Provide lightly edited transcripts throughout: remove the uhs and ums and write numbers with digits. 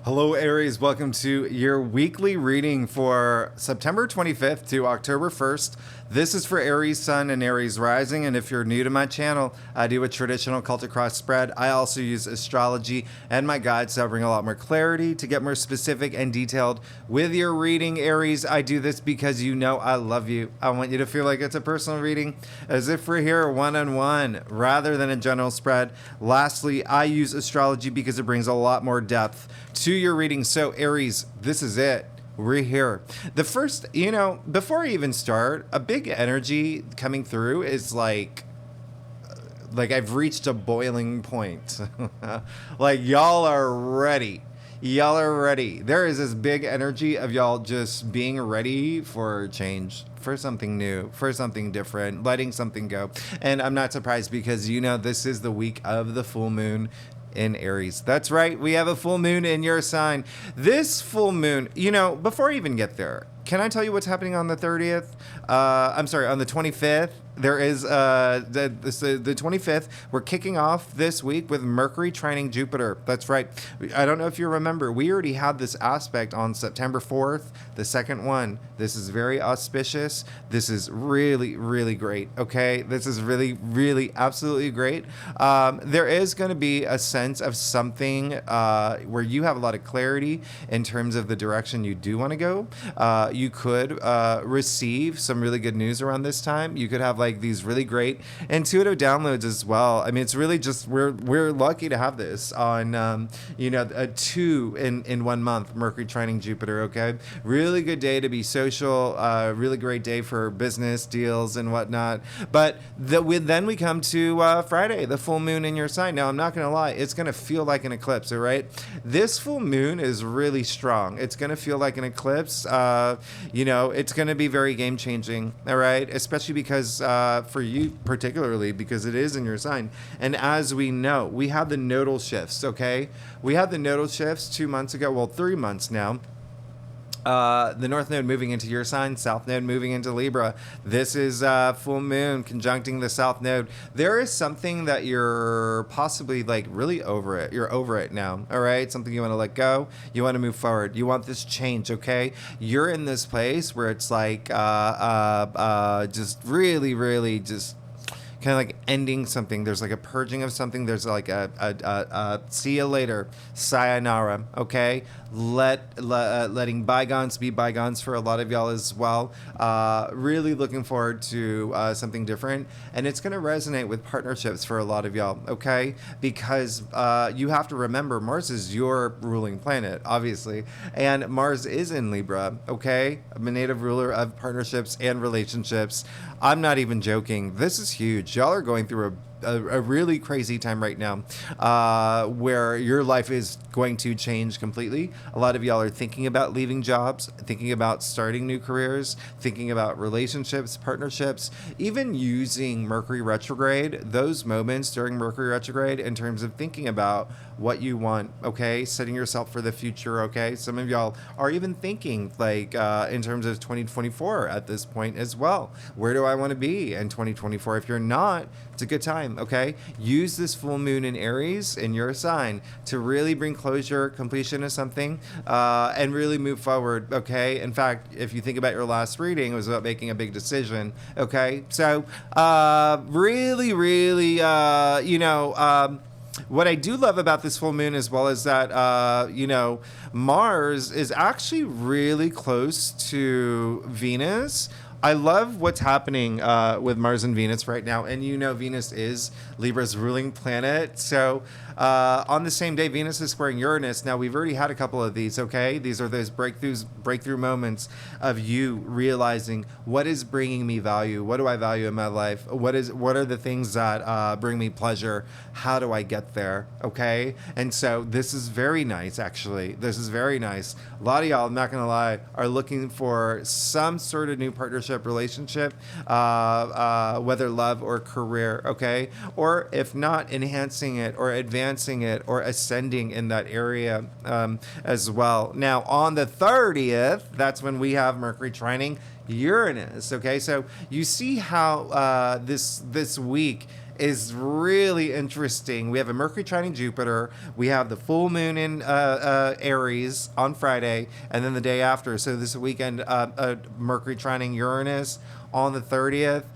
Hello, Aries. Welcome to your weekly reading for September 25th to October 1st. This is for Aries Sun and Aries Rising. And if you're new to my channel, I do a traditional cultic cross spread. I also use astrology and my guides to bring a lot more clarity, to get more specific and detailed with your reading, Aries. I do this because you know I love you. I want you to feel like it's a personal reading, as if we're here one-on-one rather than a general spread. Lastly, I use astrology because it brings a lot more depth to your reading. So Aries, this is it. We're here. The first, before I even start, a big energy coming through is like I've reached a boiling point. Like y'all are ready. Y'all are ready. There is this big energy of y'all just being ready for change, for something new, for something different, letting something go. And I'm not surprised because this is the week of the full moon in Aries. That's right. We have a full moon in your sign. This full moon, before I even get there, can I tell you what's happening on the 30th? I'm sorry, on the 25th. There is the 25th. We're kicking off this week with Mercury trining Jupiter. That's right. I don't know if you remember. We already had this aspect on September 4th, the second one. This is very auspicious. This is really, really great. Okay? This is really, really, absolutely great. There is going to be a sense of something where you have a lot of clarity in terms of the direction you do want to go. You could receive some really good news around this time. You could have like these really great intuitive downloads as well. I mean, it's really just we're lucky to have this on a 2 in 1 month. Mercury trining Jupiter. Okay, really good day to be social. Really great day for business deals and whatnot. But then we come to Friday, the full moon in your sign. Now I'm not gonna lie, it's gonna feel like an eclipse. All right, this full moon is really strong. It's gonna feel like an eclipse. It's gonna be very game changing. All right, especially because for you particularly, because it is in your sign. And as we know, we have the nodal shifts, okay? We had the nodal shifts 2 months ago, well, 3 months now. The North Node moving into your sign, South Node moving into Libra. This is full moon conjuncting the South Node. There is something that you're possibly like really over it. You're over it now, all right? Something you want to let go. You want to move forward. You want this change, okay? You're in this place where it's like just really, really just kind of like ending something. There's like a purging of something. There's like a see you later, sayonara, okay? Letting bygones be bygones for a lot of y'all as well. Really looking forward to something different. And it's going to resonate with partnerships for a lot of y'all, okay? Because you have to remember, Mars is your ruling planet, obviously. And Mars is in Libra, okay? I'm a native ruler of partnerships and relationships. I'm not even joking. This is huge. Y'all are going through a really crazy time right now where your life is going to change completely. A lot of y'all are thinking about leaving jobs, thinking about starting new careers, thinking about relationships, partnerships, even using Mercury retrograde, those moments during Mercury retrograde in terms of thinking about what you want, okay? Setting yourself for the future, okay? Some of y'all are even thinking like in terms of 2024 at this point as well. Where do I want to be in 2024? If you're not, it's a good time, okay? Use this full moon in Aries in your sign to really bring closure, completion of something, and really move forward, okay? In fact, if you think about your last reading, it was about making a big decision, okay? So, really, really, what I do love about this full moon as well is that, Mars is actually really close to Venus. I love what's happening with Mars and Venus right now. And Venus is Libra's ruling planet. So on the same day, Venus is squaring Uranus. Now, we've already had a couple of these, okay? These are those breakthrough moments of you realizing what is bringing me value. What do I value in my life? What are the things that bring me pleasure? How do I get there, okay? And so this is very nice, actually. This is very nice. A lot of y'all, I'm not going to lie, are looking for some sort of new partnership, relationship, whether love or career, okay? Or if not, enhancing it or advancing it or ascending in that area as well. Now, on the 30th, that's when we have Mercury trining Uranus, okay? So you see how this week is really interesting. We have a Mercury trining Jupiter. We have the full moon in Aries on Friday, and then the day after. So this weekend, Mercury trining Uranus on the 30th.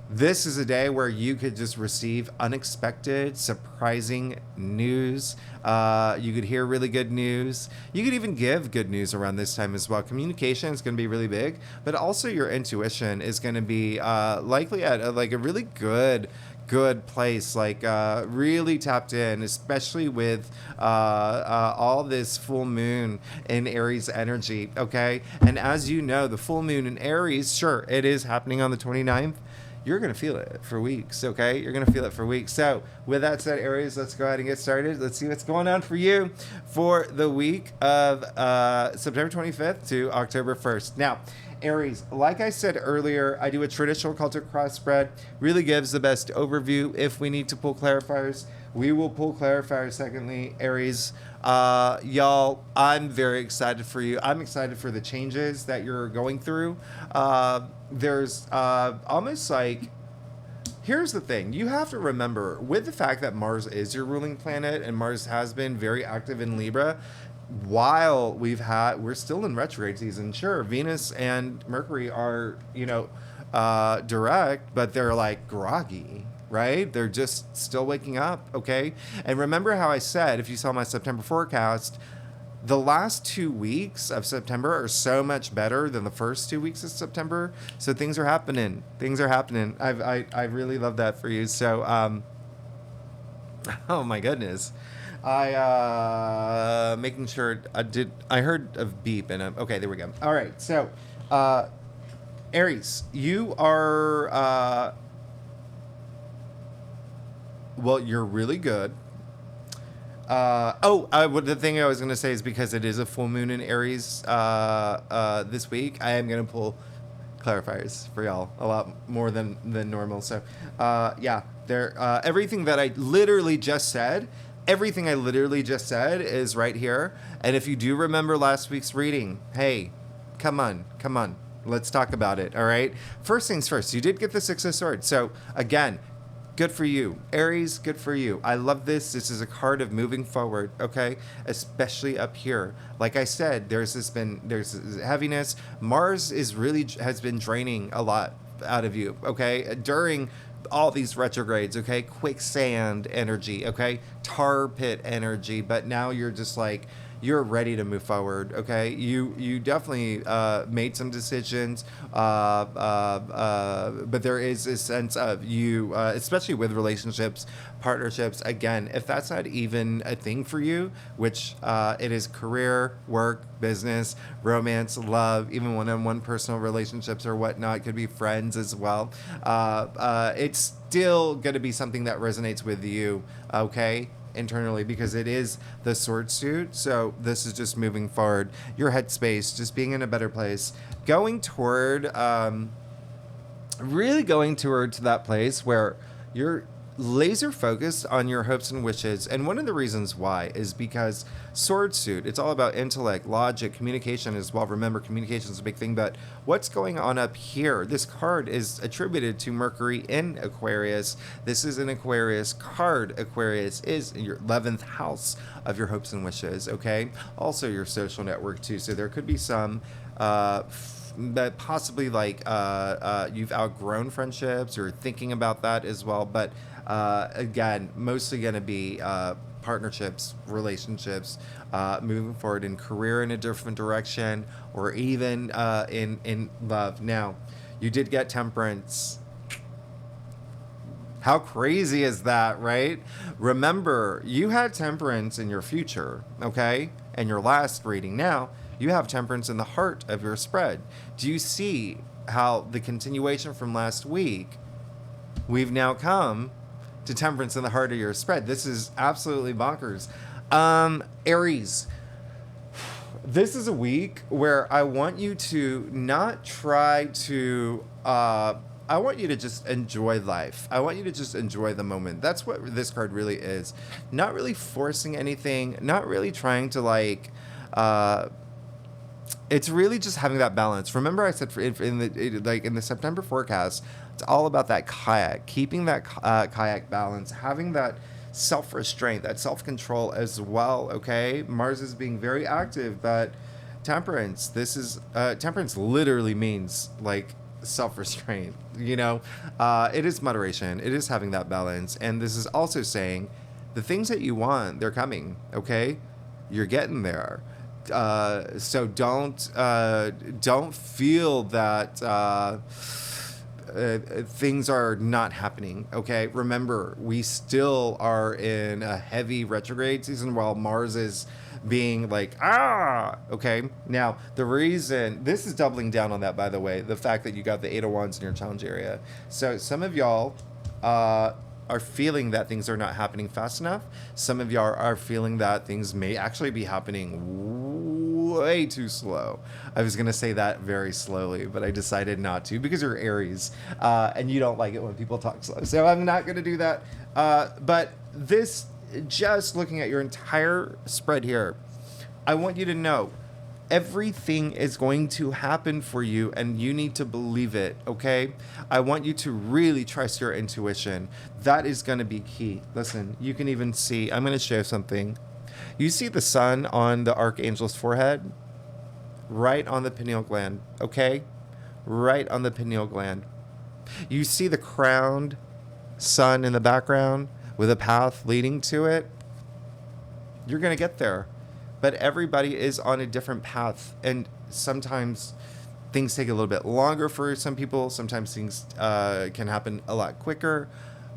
This is a day where you could just receive unexpected, surprising news. You could hear really good news. You could even give good news around this time as well. Communication is going to be really big, but also your intuition is going to be likely at a really good place, really tapped in, especially with all this full moon in Aries energy, okay? And as you know, the full moon in Aries, sure, it is happening on the 29th. You're going to feel it for weeks, okay? You're going to feel it for weeks. So with that said, Aries, let's go ahead and get started. Let's see what's going on for you for the week of September 25th to October 1st. Now, Aries, like I said earlier, I do a traditional cultic cross spread. Really gives the best overview. If we need to pull clarifiers, we will pull clarifiers. Secondly, Aries, y'all, I'm very excited for you. I'm excited for the changes that you're going through. There's almost like, here's the thing. You have to remember, with the fact that Mars is your ruling planet and Mars has been very active in Libra, while we're still in retrograde season. Sure, Venus and Mercury are, direct, but they're like groggy, right? They're just still waking up, okay? And remember how I said, if you saw my September forecast, the last 2 weeks of September are so much better than the first 2 weeks of September. So things are happening. I really love that for you. So, oh my goodness. Making sure I heard a beep and okay, there we go. All right. So, Aries, you are, well, you're really good. The thing I was going to say is because it is a full moon in Aries this week, I am going to pull clarifiers for y'all a lot more than normal. So, everything that I literally just said is right here. And if you do remember last week's reading, hey, come on. Let's talk about it, all right? First things first, you did get the Six of Swords. So, again, good for you. Aries, good for you. I love this. This is a card of moving forward, okay? Especially up here. Like I said, there's this heaviness. Mars has been draining a lot out of you, okay? During all these retrogrades, okay? Quicksand energy, okay? Tar pit energy. But now you're just like, you're ready to move forward, okay? You definitely made some decisions, but there is a sense of you, especially with relationships, partnerships. Again, if that's not even a thing for you, which it is career, work, business, romance, love, even one-on-one personal relationships or whatnot, could be friends as well. It's still going to be something that resonates with you, okay? Internally, because it is the sword suit. So this is just moving forward, your headspace, just being in a better place, going toward really going toward to that place where you're laser focused on your hopes and wishes. And one of the reasons why is because sword suit, it's all about intellect, logic, communication as well. Remember, communication is a big thing, but what's going on up here? This card is attributed to Mercury in Aquarius. This is an Aquarius card. Aquarius is in your 11th house of your hopes and wishes, okay? Also your social network too. So there could be some but possibly you've outgrown friendships or thinking about that as well. But again, mostly going to be partnerships, relationships, moving forward in career in a different direction, or even in love. Now, you did get Temperance. How crazy is that, right? Remember, you had Temperance in your future, okay? And your last reading. Now, you have Temperance in the heart of your spread. Do you see how the continuation from last week, we've now come to Temperance in the heart of your spread? This is absolutely bonkers. Aries, this is a week where I want you to not try to... I want you to just enjoy life. I want you to just enjoy the moment. That's what this card really is. Not really forcing anything. Not really trying to it's really just having that balance. Remember, I said in the September forecast, it's all about that kayak, keeping that kayak balance, having that self-restraint, that self-control as well. Okay, Mars is being very active, but temperance. This is temperance literally means like self-restraint. It is moderation. It is having that balance, and this is also saying the things that you want, they're coming. Okay, you're getting there. So don't feel that things are not happening. Okay, remember, we still are in a heavy retrograde season while Mars is being like, okay. Now, the reason this is doubling down on that, by the way, the fact that you got the Eight of Wands in your challenge area. So some of y'all are feeling that things are not happening fast enough. Some of y'all are feeling that things may actually be happening way too slow. I was going to say that very slowly, but I decided not to because you're Aries and you don't like it when people talk slow. So I'm not going to do that. But this, just looking at your entire spread here, I want you to know everything is going to happen for you and you need to believe it, okay? I want you to really trust your intuition. That is going to be key. Listen, you can even see, I'm going to show something. You see the sun on the archangel's forehead? Right on the pineal gland, okay? Right on the pineal gland. You see the crowned sun in the background with a path leading to it? You're going to get there. But everybody is on a different path, and sometimes things take a little bit longer for some people. Sometimes things can happen a lot quicker,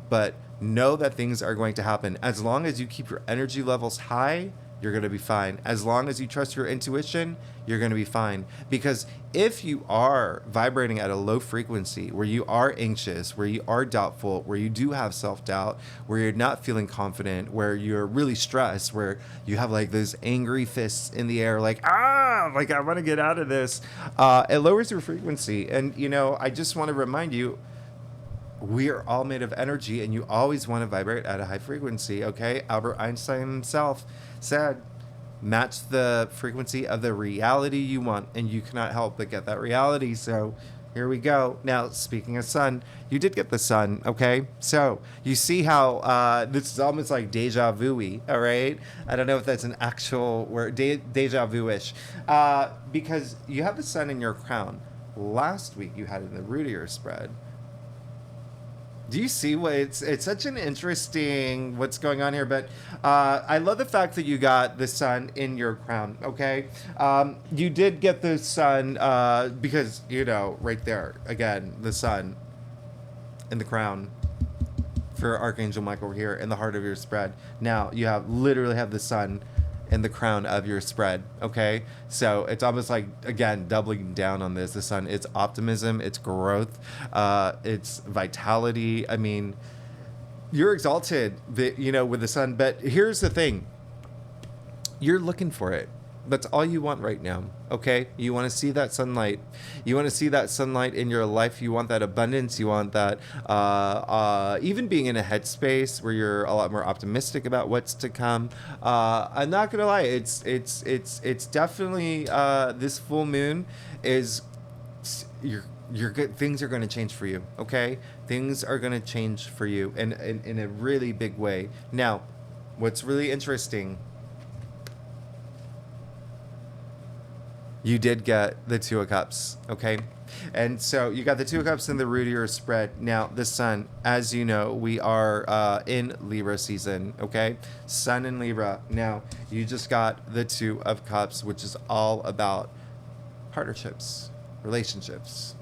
but know that things are going to happen. As long as you keep your energy levels high, you're going to be fine. As long as you trust your intuition, you're going to be fine. Because if you are vibrating at a low frequency, where you are anxious, where you are doubtful, where you do have self-doubt, where you're not feeling confident, where you're really stressed, where you have like those angry fists in the air, like I want to get out of this, it lowers your frequency. And, I just want to remind you, we are all made of energy, and you always want to vibrate at a high frequency, okay? Albert Einstein himself said, match the frequency of the reality you want, and you cannot help but get that reality. So here we go. Now, speaking of sun, you did get the sun, okay? So you see how this is almost like deja vu-y, all right? I don't know if that's an actual word, deja vu-ish, because you have the sun in your crown. Last week you had it in the root of your spread. Do you see what it's such an interesting what's going on here? But I love the fact that you got the sun in your crown, okay? You did get the sun because, right there, again, the sun in the crown for Archangel Michael here in the heart of your spread. Now, you literally have the sun in the crown of your spread, okay? So it's almost like, again, doubling down on this. The sun, it's optimism, it's growth, it's vitality. I mean, you're exalted, with the sun. But here's the thing. You're looking for it. That's all you want right now, okay? You want to see that sunlight. You want to see that sunlight in your life. You want that abundance. You want that even being in a headspace where you're a lot more optimistic about what's to come. I'm not gonna lie. It's definitely this full moon is you're good. Things are going to change for you, okay? Things are going to change for you in a really big way. Now, what's really interesting, you did get the Two of Cups, okay? And so you got the Two of Cups in the root of your spread. Now, the sun, as you know, we are in Libra season, okay? Sun in Libra. Now, you just got the Two of Cups, which is all about partnerships, relationships.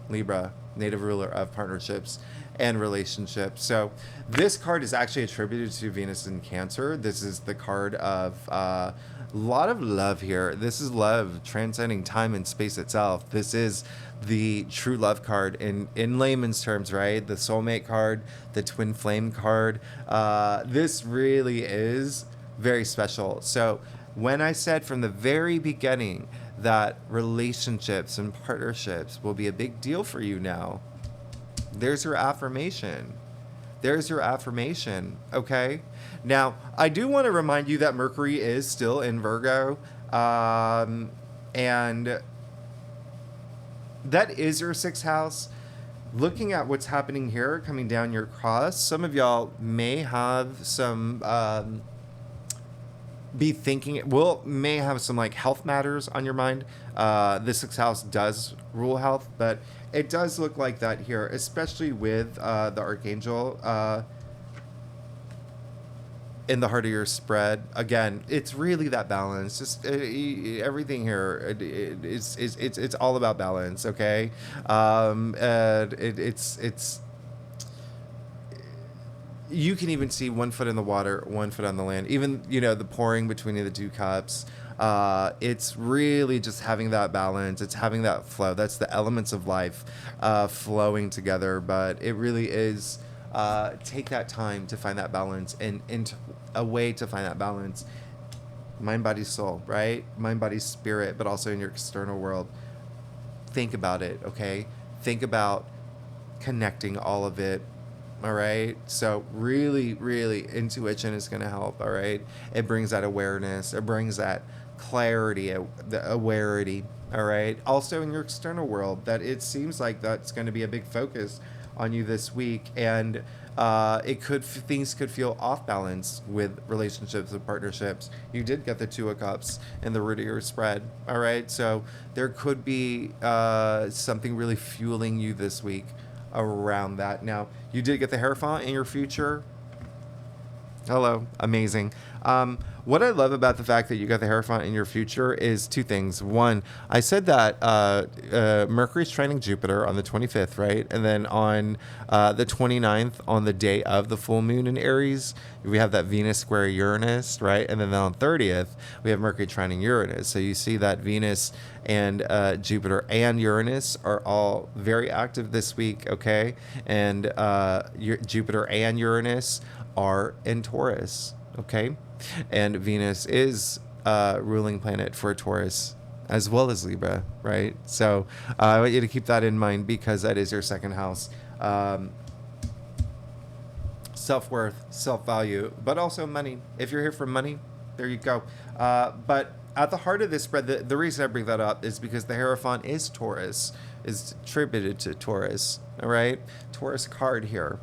Libra, native ruler of partnerships and relationships. So this card is actually attributed to Venus in Cancer. This is the card of a lot of love here. This is love transcending time and space itself. This is the true love card in layman's terms, right? The soulmate card, the twin flame card. This really is very special. So when I said from the very beginning that relationships and partnerships will be a big deal for you now, there's your affirmation. There's your affirmation, okay? Now, I do want to remind you that Mercury is still in Virgo. And that is your sixth house. Looking at what's happening here, coming down your cross, some of y'all may have some, may have some like health matters on your mind. The sixth house does rule health, but it does look like that here, especially with the archangel in the heart of your spread. Again, it's really that balance. Just everything here, it's all about balance. Okay, and it's you can even see 1 foot in the water, 1 foot on the land. Even, the pouring between the two cups. It's really just having that balance. It's having that flow. That's the elements of life flowing together. But it really is take that time to find that balance and a way to find that balance. Mind, body, soul, right? Mind, body, spirit, but also in your external world. Think about it, okay? Think about connecting all of it. All right. So really, really, intuition is going to help. All right. It brings that awareness. It brings that clarity, the awareness. All right. Also in your external world, that it seems like that's going to be a big focus on you this week. And things could feel off balance with relationships and partnerships. You did get the 2 of Cups in the root of your spread. All right. So there could be something really fueling you this week around that. Now, you did get the Hierophant in your future. Hello. Amazing. What I love about the fact that you got the Hierophant in your future is 2 things. One, I said that Mercury's trining Jupiter on the 25th, right? And then on the 29th, on the day of the full moon in Aries, we have that Venus square Uranus, right? And then on 30th, we have Mercury trining Uranus. So you see that Venus and Jupiter and Uranus are all very active this week, okay? And Jupiter and Uranus are in Taurus, okay? And Venus is ruling planet for Taurus as well as Libra, right? So I want you to keep that in mind because that is your second house. Self-worth, self-value, but also money. If you're here for money, there you go. But at the heart of this spread, the reason I bring that up is because the Hierophant is Taurus, is attributed to Taurus, all right? Taurus card here.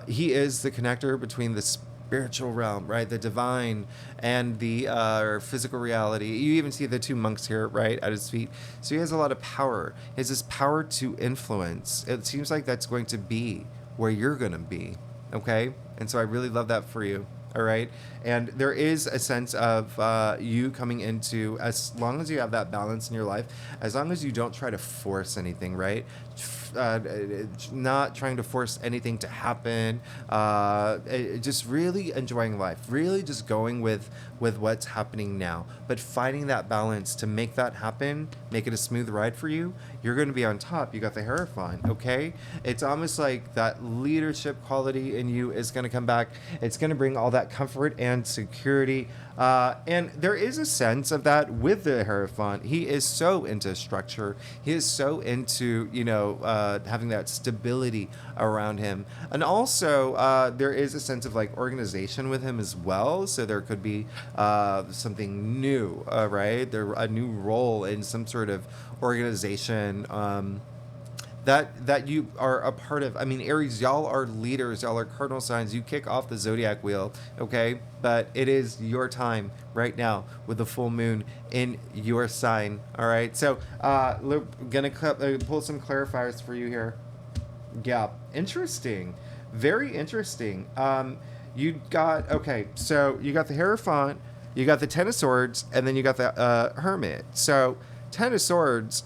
He is the connector between the spiritual realm, right? The divine and the physical reality. You even see the 2 monks here, right, at his feet. So he has a lot of power. He has this power to influence. It seems like that's going to be where you're going to be, okay? And so I really love that for you, all right? And there is a sense of you coming into, as long as you have that balance in your life, as long as you don't try to force anything, right? Not trying to force anything to happen, just really enjoying life, really just going with what's happening now, but finding that balance to make that happen, make it a smooth ride for you. You're going to be on top. You got the Hierophant, okay? It's almost like that leadership quality in you is going to come back. It's going to bring all that comfort and security. And there is a sense of that with the Hierophant. He is so into structure. He is so into, having that stability around him. And also, there is a sense of like organization with him as well. So there could be something new, right? A new role in some sort of organization. That you are a part of. I mean, Aries, y'all are leaders, y'all are cardinal signs. You kick off the zodiac wheel, okay? But it is your time right now with the full moon in your sign, all right? So, we're gonna pull some clarifiers for you here. Yeah, interesting, very interesting. You got so you got the Hierophant, you got the Ten of Swords, and then you got the Hermit. So, Ten of Swords,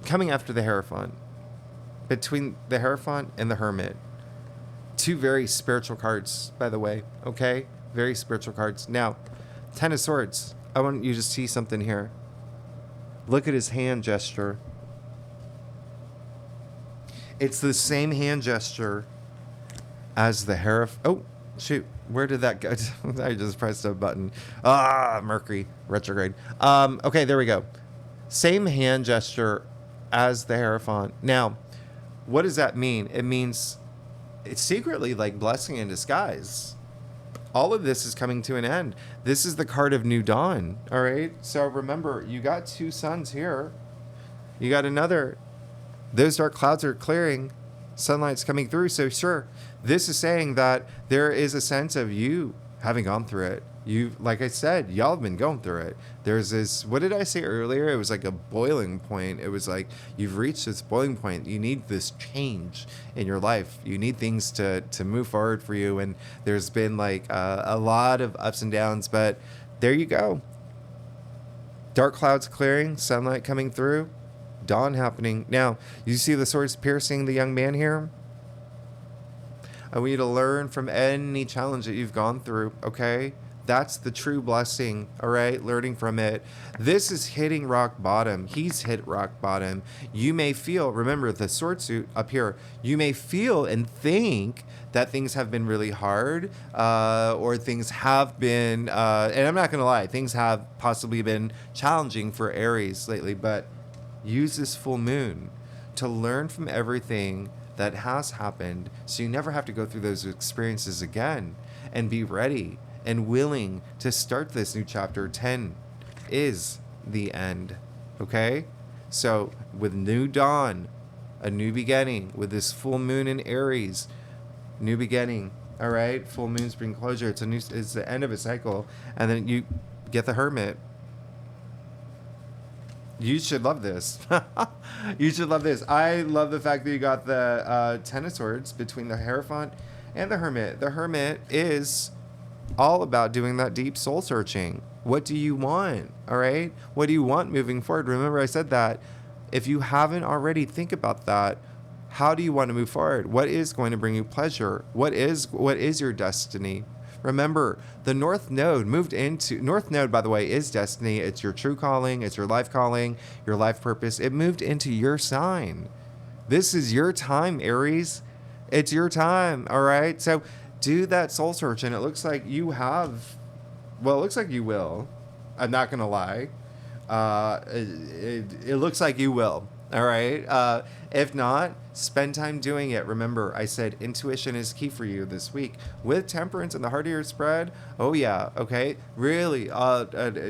coming after the Hierophant, between the Hierophant and the Hermit. 2 very spiritual cards, by the way, okay? Very spiritual cards. Now, Ten of Swords, I want you to see something here. Look at his hand gesture. It's the same hand gesture as the Hierophant. Oh, shoot. Where did that go? I just pressed a button. Mercury retrograde. Okay, there we go. Same hand gesture as the Hierophant. Now, what does that mean? It means it's secretly like blessing in disguise. all of this is coming to an end. This is the card of new dawn. All right. So remember, you got 2 suns here. You got another. Those dark clouds are clearing. Sunlight's coming through. So sure, this is saying that there is a sense of you having gone through it. You, like I said, y'all have been going through it. There's this, what did I say earlier? It was like a boiling point. It was like, you've reached this boiling point. You need this change in your life. You need things to move forward for you. And there's been like a lot of ups and downs, but there you go. Dark clouds clearing, sunlight coming through, dawn happening. Now, you see the swords piercing the young man here? I want you to learn from any challenge that you've gone through, okay? That's the true blessing, all right? Learning from it. This is hitting rock bottom. He's hit rock bottom. You may feel, remember the sword suit up here, you may feel and think that things have been really hard or things have been, and I'm not going to lie, things have possibly been challenging for Aries lately, but use this full moon to learn from everything that has happened so you never have to go through those experiences again, and be ready and willing to start this new chapter. 10 is the end, okay? So with new dawn, a new beginning, with this full moon in Aries, new beginning, all right? Full moons bring closure. It's the end of a cycle. And then you get the Hermit. You should love this. You should love this. I love the fact that you got the Ten of Swords between the Hierophant and the Hermit. The Hermit is all about doing that deep soul searching. What do you want? All right. What do you want moving forward? Remember, I said that. If you haven't already, think about that. How do you want to move forward? What is going to bring you pleasure? What is your destiny? Remember, the North Node moved into... North Node, by the way, is destiny. It's your true calling. It's your life calling, your life purpose. It moved into your sign. This is your time, Aries. It's your time, all right? So do that soul search, and it looks like you have... Well, it looks like you will. I'm not going to lie. It looks like you will, all right? If not, spend time doing it. Remember, I said intuition is key for you this week. With temperance and the heart of your spread, oh yeah, okay? Really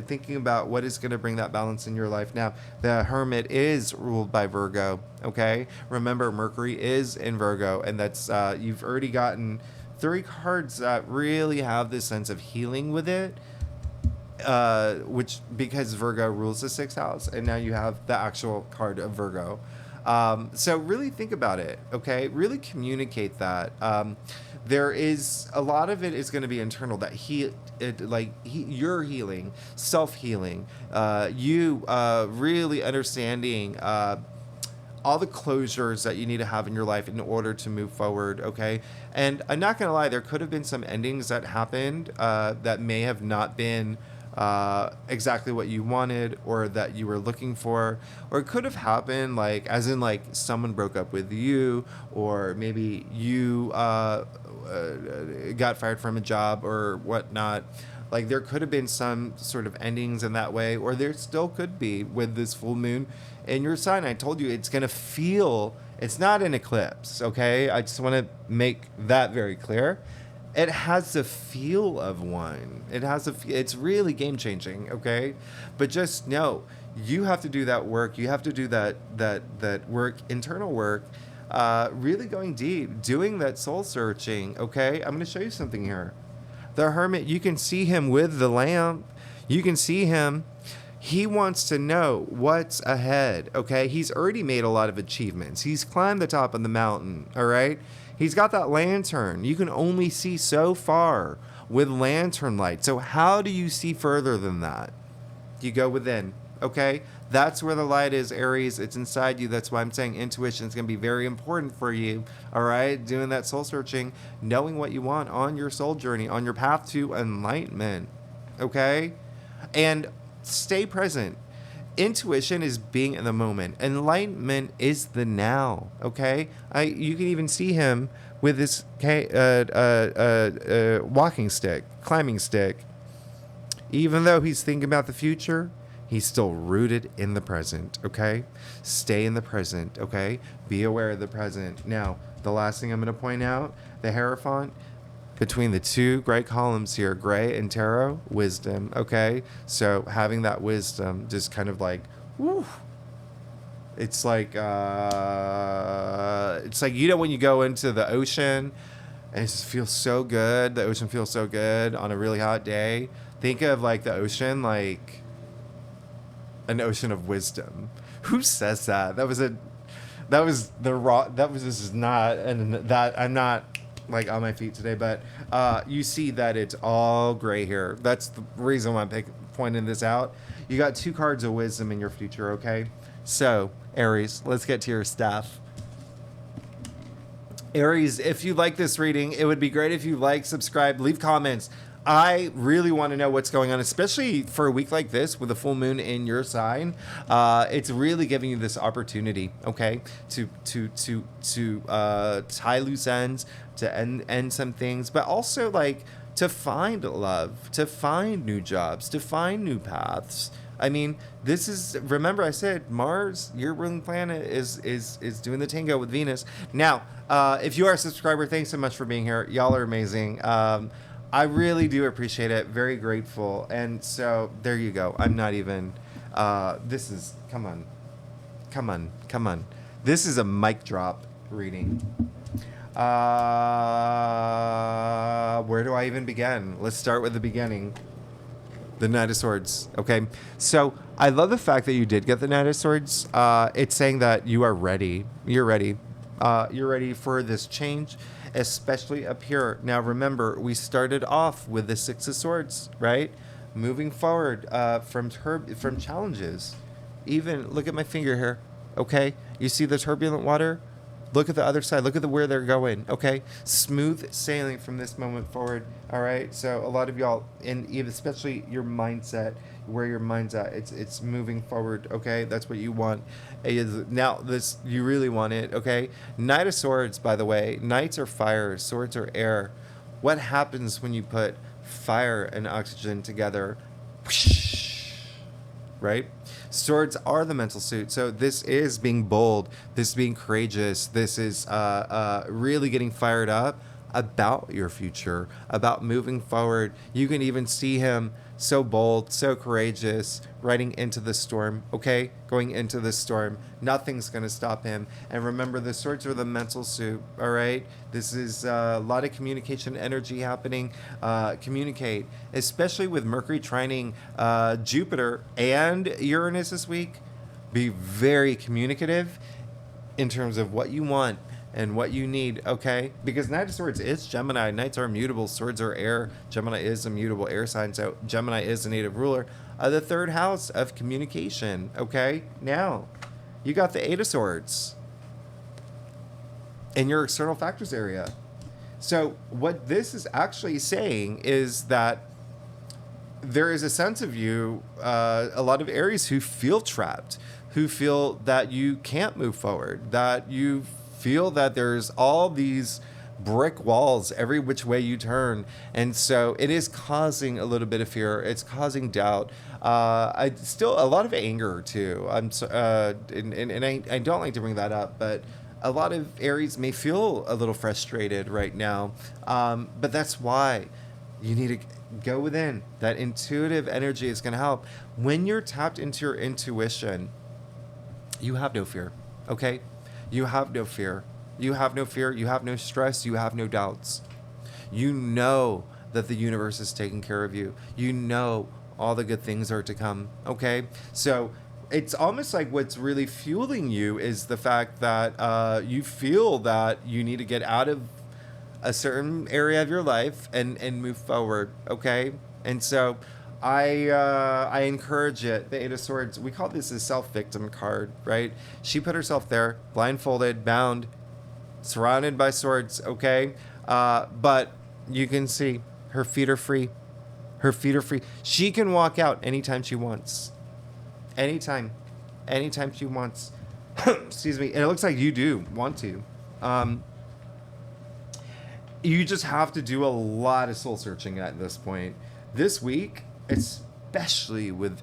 thinking about what is going to bring that balance in your life. Now, the Hermit is ruled by Virgo, okay? Remember, Mercury is in Virgo, and that's you've already gotten 3 cards that really have this sense of healing with it. Which, because Virgo rules the 6th house, and now you have the actual card of Virgo. So really think about it, okay? Really communicate that. There is a lot of it is going to be internal, that you're healing, self-healing, you really understanding all the closures that you need to have in your life in order to move forward, okay? And I'm not going to lie, there could have been some endings that happened that may have not been exactly what you wanted or that you were looking for, or it could have happened like as in like someone broke up with you, or maybe you got fired from a job or whatnot. Like there could have been some sort of endings in that way, or there still could be with this full moon in your sign. I told you it's gonna feel, it's not an eclipse, okay? I just want to make that very clear. It has the feel of one. It's really game changing, okay? But just know, you have to do that work. You have to do that work, internal work, really going deep, doing that soul searching, okay? I'm going to show you something here. The Hermit, you can see him with the lamp. You can see him. He wants to know what's ahead, okay? He's already made a lot of achievements. He's climbed the top of the mountain, all right? He's got that lantern. You can only see so far with lantern light. So how do you see further than that? You go within, okay? That's where the light is, Aries. It's inside you. That's why I'm saying intuition is going to be very important for you, all right? Doing that soul searching, knowing what you want on your soul journey, on your path to enlightenment, okay? And stay present. Intuition is being in the moment. Enlightenment is the now, okay? You can even see him with this walking stick, climbing stick. Even though he's thinking about the future, he's still rooted in the present, okay? Stay in the present, okay? Be aware of the present. Now, the last thing I'm going to point out, the Hierophant, between the two great columns here, gray and tarot, wisdom, okay? So having that wisdom just kind of like, woo. It's like you know when you go into the ocean and it just feels so good. The ocean feels so good on a really hot day. Think of like the ocean like an ocean of wisdom. Who says that? This is not, and that I'm not like on my feet today, but you see that it's all gray here. That's the reason why I'm pointing this out. You got 2 cards of wisdom in your future, okay? So, Aries, let's get to your stuff. Aries, if you like this reading, it would be great if you like, subscribe, leave comments. I really want to know what's going on, especially for a week like this with a full moon in your sign. It's really giving you this opportunity, okay, to tie loose ends, to end some things, but also like to find love, to find new jobs, to find new paths. I mean, this is, remember I said Mars, your ruling planet, is doing the tango with Venus. Now, if you are a subscriber, thanks so much for being here. Y'all are amazing. I really do appreciate it. Very grateful. And so there you go. I'm not even, this is, come on. This is a mic drop reading. Where do I even begin? Let's start with the beginning. The Knight of Swords. Okay. So I love the fact that you did get the Knight of Swords. It's saying that you are ready. You're ready. You're ready for this change, especially up here. Now, remember, we started off with the Six of Swords, right? Moving forward from challenges. Even look at my finger here. Okay. You see the turbulent water? Look at the other side. Look at where they're going. Okay, smooth sailing from this moment forward. All right. So a lot of y'all, and especially your mindset, where your mind's at, it's moving forward. Okay, that's what you want. Now this, you really want it. Okay. Knight of Swords, by the way. Knights are fire. Swords are air. What happens when you put fire and oxygen together? Right? Swords are the mental suit. So this is being bold. This is being courageous. This is really getting fired up about your future, about moving forward. You can even see him so bold, so courageous, riding into the storm, okay? Going into the storm. Nothing's going to stop him. And remember, the swords are the mental suit, all right? This is a lot of communication energy happening. Communicate, especially with Mercury trining Jupiter and Uranus this week. Be very communicative in terms of what you want and what you need, okay? Because Knight of Swords is Gemini. Knights are immutable. Swords are air. Gemini is a mutable air sign. So Gemini is the native ruler of the 3rd house of communication, okay? Now, you got the 8 of Swords in your external factors area. So what this is actually saying is that there is a sense of you, a lot of Aries who feel trapped, who feel that you can't move forward, that you feel that there's all these brick walls every which way you turn, and so it is causing a little bit of fear. It's causing doubt. I still a lot of anger too. I don't like to bring that up, but a lot of Aries may feel a little frustrated right now. But that's why you need to go within. That intuitive energy is going to help. When you're tapped into your intuition, you have no fear. Okay. You have no fear. You have no fear. You have no stress. You have no doubts. You know that the universe is taking care of you. You know all the good things are to come. Okay? So it's almost like what's really fueling you is the fact that you feel that you need to get out of a certain area of your life and move forward. Okay? And so I encourage it. The 8 of Swords, we call this a self-victim card, right? She put herself there, blindfolded, bound, surrounded by swords, okay? But you can see her feet are free. Her feet are free. She can walk out anytime she wants. Anytime she wants. Excuse me. And it looks like you do want to. You just have to do a lot of soul searching at this point. This week, especially with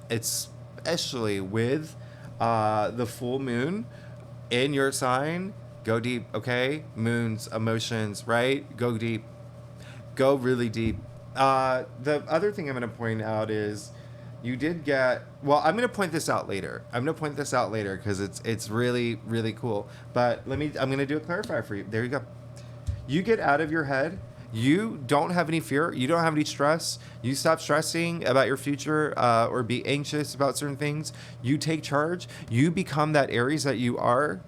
the full moon in your sign, go deep, okay? Moons, emotions, right? Go deep. Go really deep. The other thing I'm going to point out is you did get. Well, I'm going to point this out later. Because it's really really cool. But I'm going to do a clarifier for you. There you go. You get out of your head. You don't have any fear. You don't have any stress. You stop stressing about your future or be anxious about certain things. You take charge. You become that Aries that you are.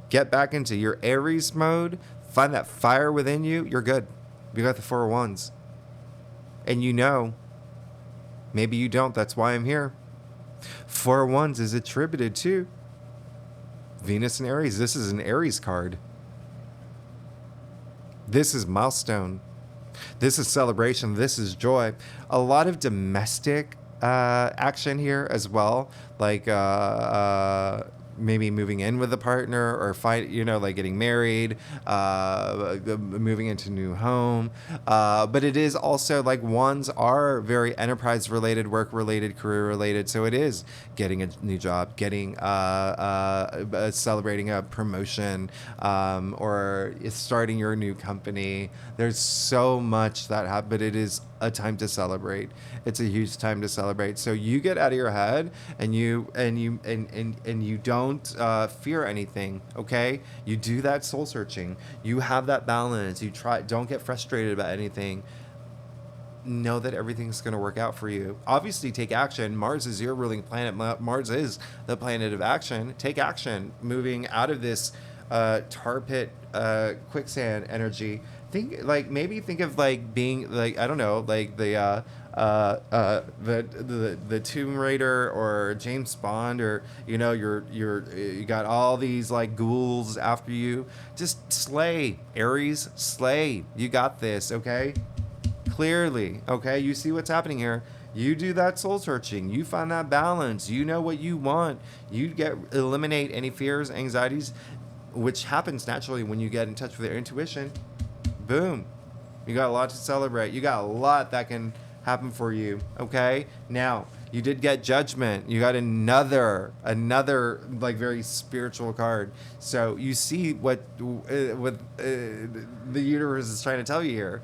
Get back into your Aries mode. Find that fire within you. You're good. You got the 4 of Wands. And you know, maybe you don't. That's why I'm here. 4 of Wands is attributed to Venus and Aries. This is an Aries card. This is milestone. This is celebration. This is joy. A lot of domestic action here as well. Like maybe moving in with a partner or like getting married, moving into a new home. But it is also like Wands are very enterprise related, work related, career related. So it is getting a new job, getting celebrating a promotion, or starting your new company. There's so much that happens, but it is a time to celebrate. It's a huge time to celebrate. So you get out of your head and you don't fear anything. Okay, you do that soul searching. You have that balance. You don't get frustrated about anything. Know that everything's going to work out for you. Obviously, take action. Mars is your ruling planet. Mars is the planet of action. Take action. Moving out of this tar pit, quicksand energy. Think of like being like, I don't know, like the Tomb Raider or James Bond, or you got all these like ghouls after you. Just slay, Aries, slay. You got this, okay? Clearly, okay? You see what's happening here. You do that soul searching. You find that balance. You know what you want. You eliminate any fears, anxieties, which happens naturally when you get in touch with your intuition. Boom. You got a lot to celebrate. You got a lot that can happen for you. Okay? Now, you did get Judgment. You got another like very spiritual card. So you see what the universe is trying to tell you here.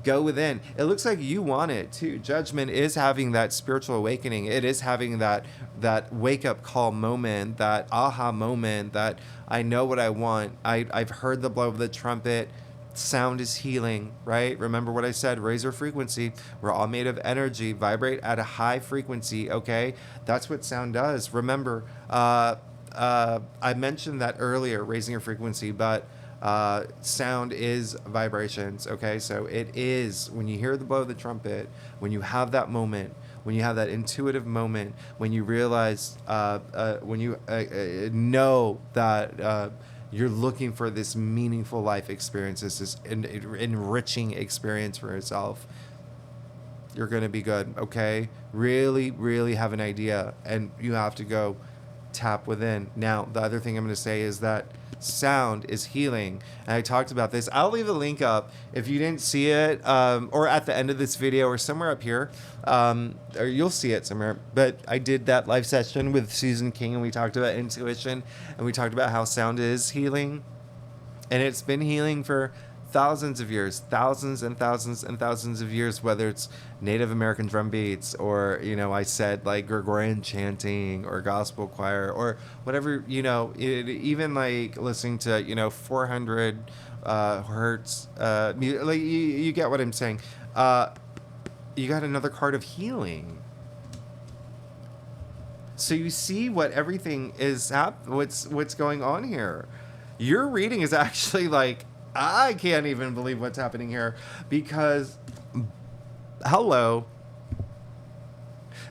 Go within. It looks like you want it too. Judgment is having that spiritual awakening. It is having that wake up call moment, that aha moment, that I know what I want. I've heard the blow of the trumpet. Sound is healing, right? Remember what I said, raise your frequency. We're all made of energy. Vibrate at a high frequency, okay? That's what sound does. Remember, I mentioned that earlier, raising your frequency, but sound is vibrations, okay? So it is, when you hear the blow of the trumpet, when you have that moment, when you have that intuitive moment, when you realize, when you know that you're looking for this meaningful life experience, this enriching experience for yourself, you're going to be good, okay? Really, really have an idea, and you have to go tap within. Now, the other thing I'm going to say is that sound is healing, and I talked about this. I'll leave a link up if you didn't see it, or at the end of this video, or somewhere up here, or you'll see it somewhere. But I did that live session with Susan King, and we talked about intuition, and we talked about how sound is healing, and it's been healing for thousands of years, thousands and thousands and thousands of years, whether it's Native American drum beats, or, I said like Gregorian chanting, or gospel choir, or whatever, even like listening to, 400 hertz, like you get what I'm saying. You got another card of healing. So you see what everything is, what's going on here. Your reading is actually like, I can't even believe what's happening here, because, hello.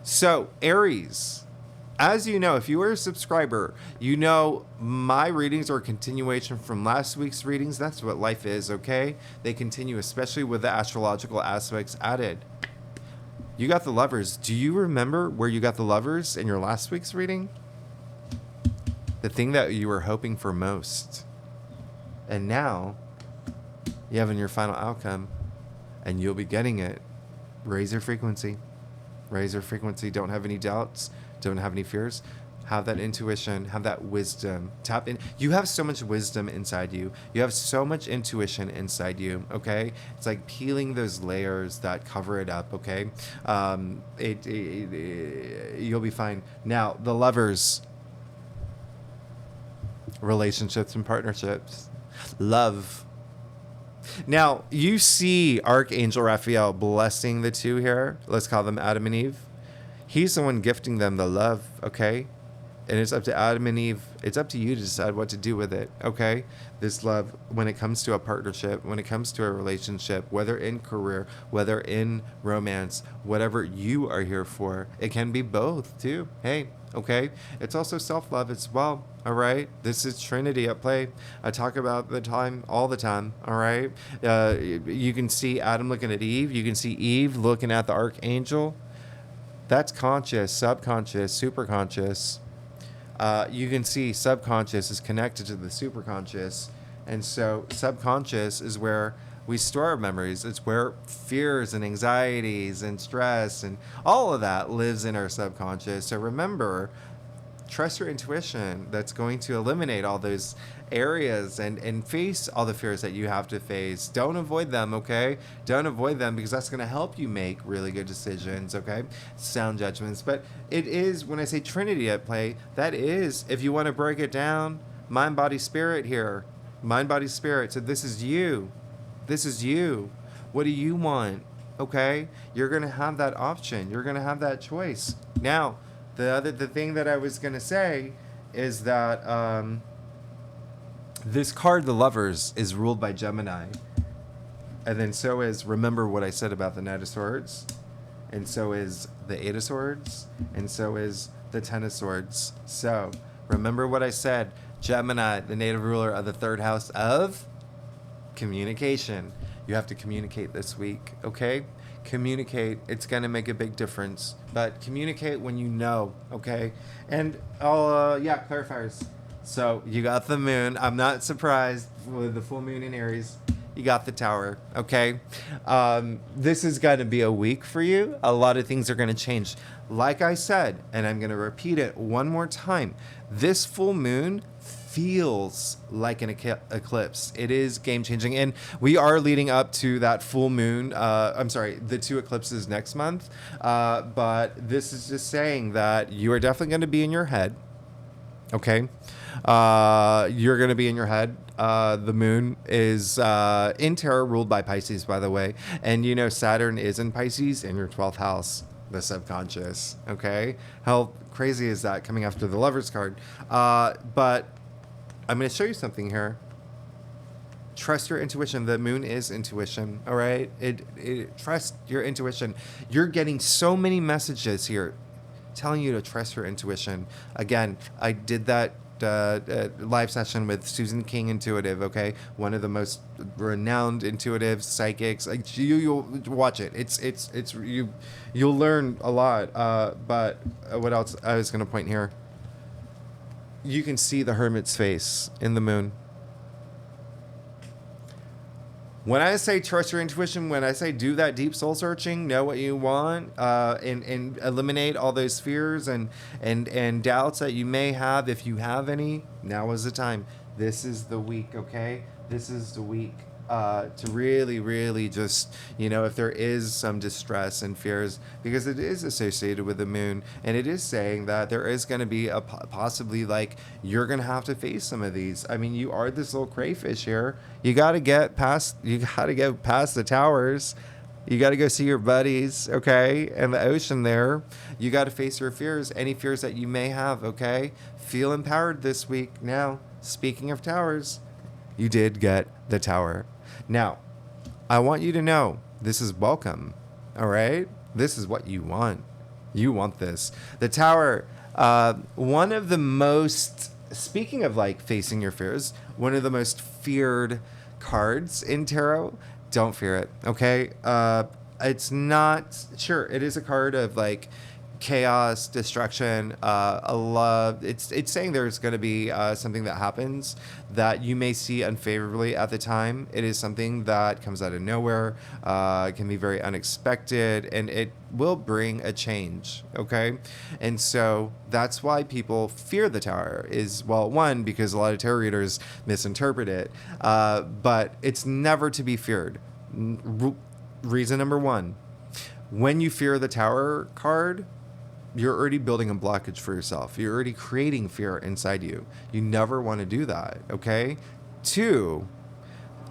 So, Aries, as you know, if you are a subscriber, you know my readings are a continuation from last week's readings. That's what life is, okay? They continue, especially with the astrological aspects added. You got the Lovers. Do you remember where you got the Lovers in your last week's reading? The thing that you were hoping for most. And now you have in your final outcome, and you'll be getting it. Raise your frequency. Raise your frequency. Don't have any doubts. Don't have any fears. Have that intuition, have that wisdom. Tap in. You have so much wisdom inside you. You have so much intuition inside you, okay? It's like peeling those layers that cover it up, okay? You'll be fine. Now, the Lovers, relationships and partnerships. Love. Now, you see Archangel Raphael blessing the two here. Let's call them Adam and Eve. He's the one gifting them the love, okay? And it's up to Adam and Eve. It's up to you to decide what to do with it, okay? This love, when it comes to a partnership, when it comes to a relationship, whether in career, whether in romance, whatever you are here for, it can be both too. Hey, okay? It's also self-love as well, all right? This is Trinity at play. I talk about the time all the time, all right? You can see Adam looking at Eve. You can see Eve looking at the Archangel. That's conscious, subconscious, superconscious. You can see subconscious is connected to the superconscious. And so subconscious is where we store our memories. It's where fears and anxieties and stress and all of that lives in our subconscious. So remember, trust your intuition. That's going to eliminate all those areas and face all the fears that you have to face. Don't avoid them, okay? Don't avoid them, because that's going to help you make really good decisions, okay? Sound judgments. But it is, when I say Trinity at play, that is, if you want to break it down, mind, body, spirit here. Mind, body, spirit. So this is you. This is you. What do you want? Okay? You're going to have that option. You're going to have that choice. Now, the thing that I was going to say is that this card, the Lovers, is ruled by Gemini. And then so is, remember what I said about the Knight of Swords? And so is the Eight of Swords. And so is the Ten of Swords. So remember what I said. Gemini, the native ruler of the third house of communication. You have to communicate this week, okay? Communicate. It's going to make a big difference. But communicate when you know, okay? And clarifiers. So you got the moon. I'm not surprised with the full moon in Aries. You got the Tower, okay? This is going to be a week for you. A lot of things are going to change. Like I said, and I'm going to repeat it one more time, this full moon feels like an eclipse. It is game-changing. And we are leading up to that full moon. The two eclipses next month. But this is just saying that you are definitely going to be in your head, okay? You're going to be in your head. The moon is in Tarot, ruled by Pisces, by the way. And you know Saturn is in Pisces in your 12th house, the subconscious. Okay? How crazy is that coming after the Lovers card? But I'm going to show you something here. Trust your intuition. The moon is intuition. All right? Trust your intuition. You're getting so many messages here telling you to trust your intuition. Again, I did that live session with Susan King Intuitive, okay? One of the most renowned intuitive psychics. Like you'll watch it. You'll learn a lot. But what else I was going to point here? You can see the hermit's face in the moon. When I say trust your intuition, when I say do that deep soul searching, know what you want, and eliminate all those fears and doubts that you may have, if you have any, now is the time. This is the week, okay? This is the week to really, really just, if there is some distress and fears, because it is associated with the moon, and it is saying that there is going to be a possibly, like, you're going to have to face some of these. I mean, you are this little crayfish here. You got to get past the towers. You got to go see your buddies, okay? And the ocean there. You got to face your fears, any fears that you may have, okay? Feel empowered this week. Now, speaking of towers, you did get the Tower. Now, I want you to know this is welcome, all right? This is what you want. You want this. The Tower, one of the most, speaking of like facing your fears, one of the most feared cards in tarot. Don't fear it, okay? It's not, sure, it is a card of like chaos, destruction, a love. It's saying there's going to be something that happens that you may see unfavorably at the time. It is something that comes out of nowhere, can be very unexpected, and it will bring a change. Okay, and so that's why people fear the Tower. Is, well, one, because a lot of tarot readers misinterpret it, but it's never to be feared. Reason number one: when you fear the Tower card, you're already building a blockage for yourself. You're already creating fear inside you. You never want to do that, okay? Two,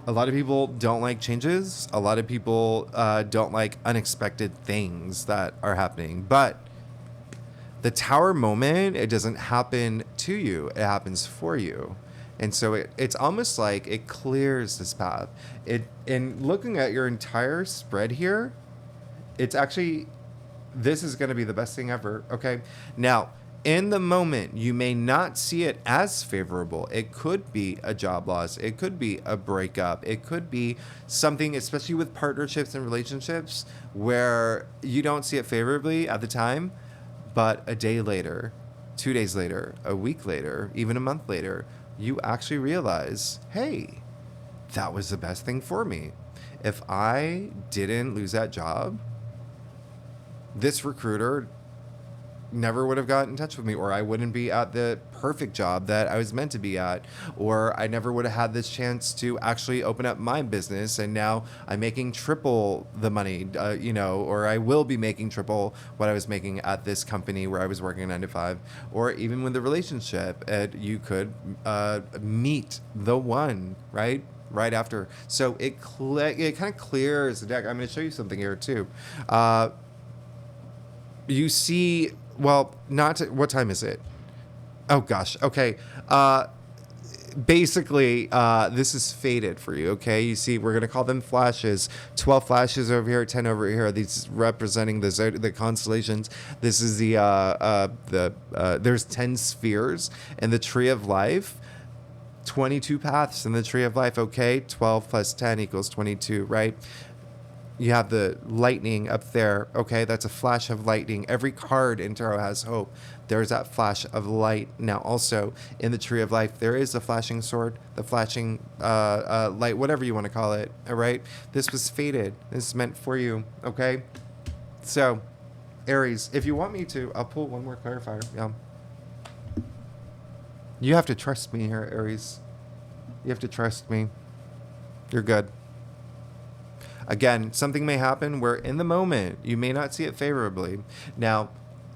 a lot of people don't like changes. A lot of people don't like unexpected things that are happening. But the Tower moment, it doesn't happen to you. It happens for you. And so it's almost like it clears this path. In looking at your entire spread here, it's actually... this is going to be the best thing ever, okay? Now, in the moment, you may not see it as favorable. It could be a job loss. It could be a breakup. It could be something, especially with partnerships and relationships, where you don't see it favorably at the time, but a day later, 2 days later, a week later, even a month later, you actually realize, hey, that was the best thing for me. If I didn't lose that job, this recruiter never would have gotten in touch with me, or I wouldn't be at the perfect job that I was meant to be at, or I never would have had this chance to actually open up my business, and now I'm making triple the money, or I will be making triple what I was making at this company where I was working 9 to 5, or even with the relationship, you could meet the one, right? Right after. So it kind of clears the deck. I'm going to show you something here too. You see, well, what time is it? Oh gosh. Okay. Basically, this is faded for you. Okay. You see, we're going to call them flashes. 12 flashes over here, 10 over here. These representing the constellations. This is there's 10 spheres in the tree of life. 22 paths in the tree of life. Okay. 12 plus 10 equals 22, right? You have the lightning up there. Okay, that's a flash of lightning. Every card in tarot has hope. There's that flash of light. Now, also in the tree of life, there is a flashing sword, the flashing light, whatever you want to call it. All right, this was fated. This is meant for you. Okay, so Aries, if you want me to, I'll pull one more clarifier. Yeah, you have to trust me here, Aries. You have to trust me. You're good. Again, something may happen where in the moment you may not see it favorably. Now,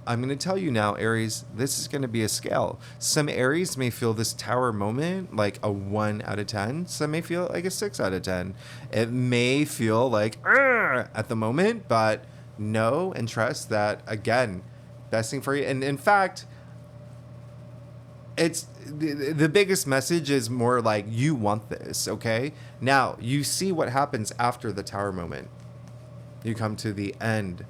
I'm going to tell you now, Aries, this is going to be a scale. Some Aries may feel this Tower moment like a 1 out of 10. Some may feel like a 6 out of 10. It may feel like at the moment, but know and trust that, again, best thing for you. And in fact, it's the biggest message is more like you want this, okay? Now, you see what happens after the Tower moment. You come to the end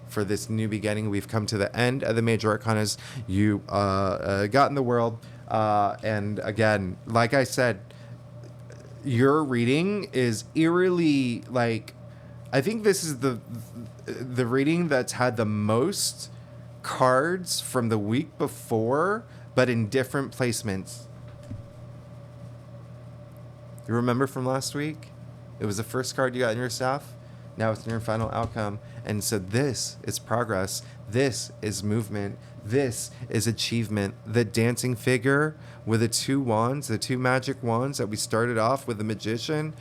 for this new beginning. We've come to the end of the major arcanas. You got in the world. And again, like I said, your reading is eerily like, I think this is the reading that's had the most cards from the week before, but in different placements. You remember from last week? It was the first card you got in your staff. Now it's in your final outcome. And so this is progress. This is movement. This is achievement. The dancing figure with the 2 wands, the 2 magic wands that we started off with, the magician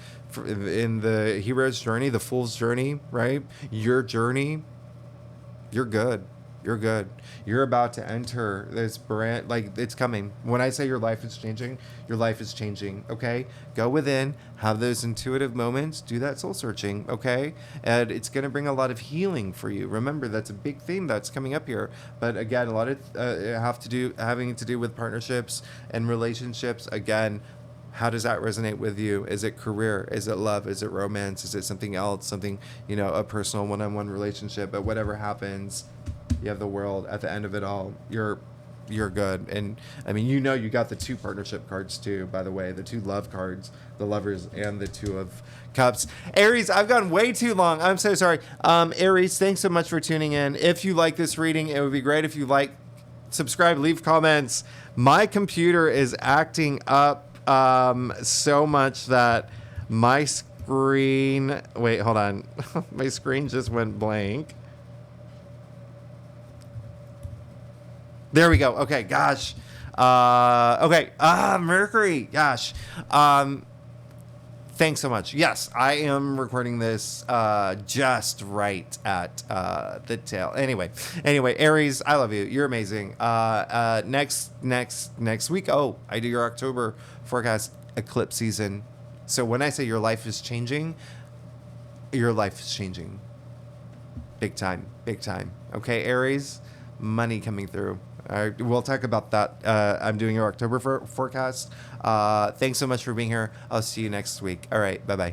in the hero's journey, the fool's journey, right? Your journey. You're good. You're good. You're about to enter this brand, like it's coming. When I say your life is changing, your life is changing, okay? Go within, have those intuitive moments, do that soul searching, okay? And it's going to bring a lot of healing for you. Remember, that's a big theme that's coming up here. But again, a lot of having to do with partnerships and relationships. Again, how does that resonate with you? Is it career? Is it love? Is it romance? Is it something else? Something, a personal one-on-one relationship? But whatever happens, you have the world at the end of it all. You're you're good. And I mean, you know, you got the 2 partnership cards too, by the way, the 2 love cards, the Lovers and the 2 of Cups. Aries, I've gone way too long. I'm so sorry. Aries, thanks so much for tuning in. If you like this reading, it would be great if you subscribe, leave comments. My computer is acting up so much that my screen, wait, hold on. My screen just went blank. There we go. Okay, gosh. Okay. Mercury. Gosh. Thanks so much. Yes, I am recording this just right at the tail. Anyway, Aries, I love you. You're amazing. Next week. Oh, I do your October forecast, eclipse season. So when I say your life is changing, your life is changing. Big time. Okay, Aries, money coming through. We'll talk about that. I'm doing your October forecast. Thanks so much for being here. I'll see you next week. All right. Bye-bye.